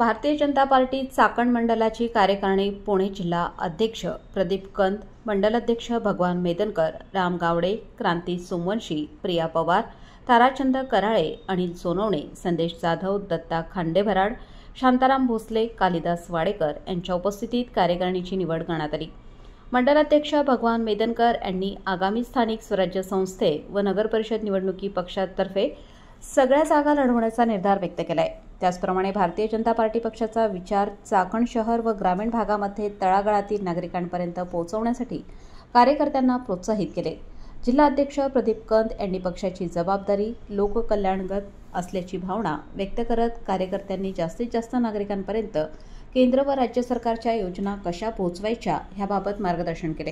Bharatiya Janata party Chakan मंडलाची कार्यकारिणी पुणे जिल्हा अध्यक्ष प्रदीप कंद, मंडल अध्यक्ष भगवान मेदनकर, राम गावडे, क्रांती सोमवंशी, प्रिया पवार, ताराचंद कराळे, अनिल सोनवणे, संदेश जाधव, दत्ता खांडेभराड, शांताराम भोसले, कालिदास वाडेकर यांच्या उपस्थितीत कार्यकारिणीची निवड करण्यात आली। मंडलाध्यक्ष भगवान मेदनकर यांनी आगामी स्थानिक स्वराज्य संस्थे व नगरपरिषद निवडणुकी पक्षातर्फे सगळ्या जागा लढवण्याचा निर्धार व्यक्त केलाय। त्याचप्रमाणे भारतीय जनता पार्टी पक्षाचा विचार चाकण शहर व ग्रामीण भागामध्ये तळागाळातील नागरिकांपर्यंत पोहोचवण्यासाठी कार्यकर्त्यांना प्रोत्साहित केले। जिल्हा अध्यक्ष प्रदीप कंद यांनी पक्षाची जबाबदारी लोककल्याणगत असल्याची भावना व्यक्त करत कार्यकर्त्यांनी जास्तीत जास्त नागरिकांपर्यंत केंद्र व राज्य सरकारच्या योजना कशा पोहोचवायच्या याबाबत मार्गदर्शन केले।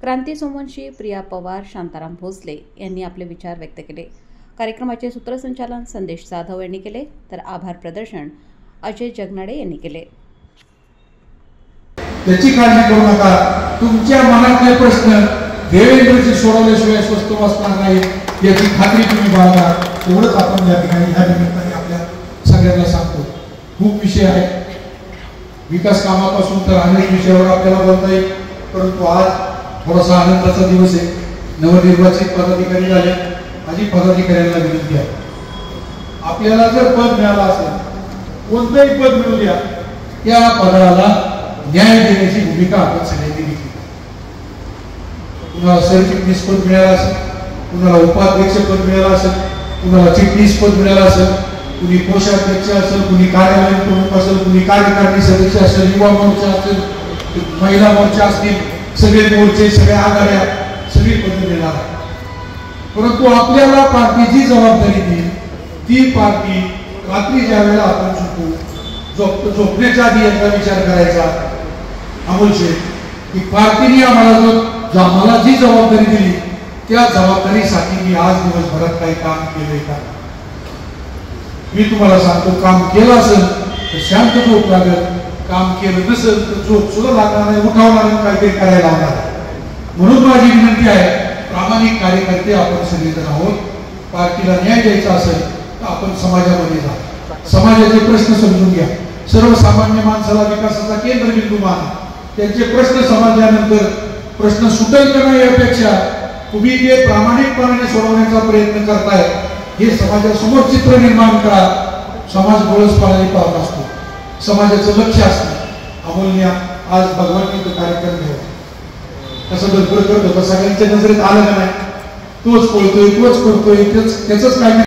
क्रांती सोमवंशी, प्रिया पवार, शांताराम भोसले यांनी आपले विचार व्यक्त केले। कार्यक्रमाचे सूत्रसंचालन संदेश जाधव यांनी केले, तर आभार प्रदर्शन अजय जगनाडे यांनी केले। त्याची काळजी करू नका, तुमच्या मनातले प्रश्न देवेंद्रजी सोडवल्याशिवाय स्वस्त बसणार नाही याची खात्री तुम्ही बाळगा। एवढंच आपण या ठिकाणी ह्या निमित्ताने आपल्या सगळ्यांना सांगतो। खूप विषय आहे, विकास कामापासून तर अनेक विषयावर आपल्याला बोलता येईल, परंतु आज थोडासा आनंदाचा दिवस आहे। नवनिर्वाचित पदाधिकारी झाले, माझी पदाधिकाऱ्यांना विनंती आहे, आपल्याला जर पद मिळालं असेल, कोणतंही पद मिळू द्या, त्या पदाला न्याय देण्याची भूमिका आपण सगळ्यांनी घेतली। कुणाला सरचिटणीस पद मिळालं असेल, कुणाला उपाध्यक्ष पद मिळालं असेल, कुणाला चिटणीस पद मिळालं असेल, कुणी कोषाध्यक्ष असेल, कुणी कार्यालय प्रमुख असेल, कुणी कार्यकारिणी सदस्य असेल, युवा मोर्चा असेल, महिला मोर्चा असतील, सगळे मोर्चे, सगळ्या आघाड्या, सगळी पद मिळणार। परंतु आपल्याला पार्टीची जबाबदारी दिली, ती पार्टी रात्री ज्या वेळेला आपण झोपण्याच्या आधी याचा विचार करायचा आवश्यक की पार्टीने आम्हाला जी जबाबदारी दिली त्या जबाबदारीसाठी मी आज दिवसभरात काही काम केले का। मी तुम्हाला सांगतो, काम केलं असेल तर शांत झोप लागेल, काम केलं नसेल तर झोप सुद्धा लागणार नाही, उठावणार आणि काहीतरी करायला लागणार। म्हणून माझी विनंती आहे, प्रामाणिक कार्यकर्ते आपण सगळेजण आहोत। पार्टीला न्याय द्यायचा असेल तर आपण समाजामध्ये जा, समाजाचे प्रश्न समजून घ्या, सर्वसामान्य माणसाला विकासाचा केंद्रबिंदू माना, त्यांचे प्रश्न समजल्यानंतर प्रश्न सुटेल का नाही यापेक्षा तुम्ही जे प्रामाणिकपणाने सोडवण्याचा प्रयत्न करताय हे समाजासमोर चित्र निर्माण करा। समाज बोलस पाळायला पाहत असतो, समाजाचं लक्ष असतं। अमोलने आज भगवानचा कार्यक्रम घेऊ कसं धडपड करत होता, सगळ्यांच्या नजरेत आलं का नाही, तोच पळतोय, तोच करतोय, त्याच काय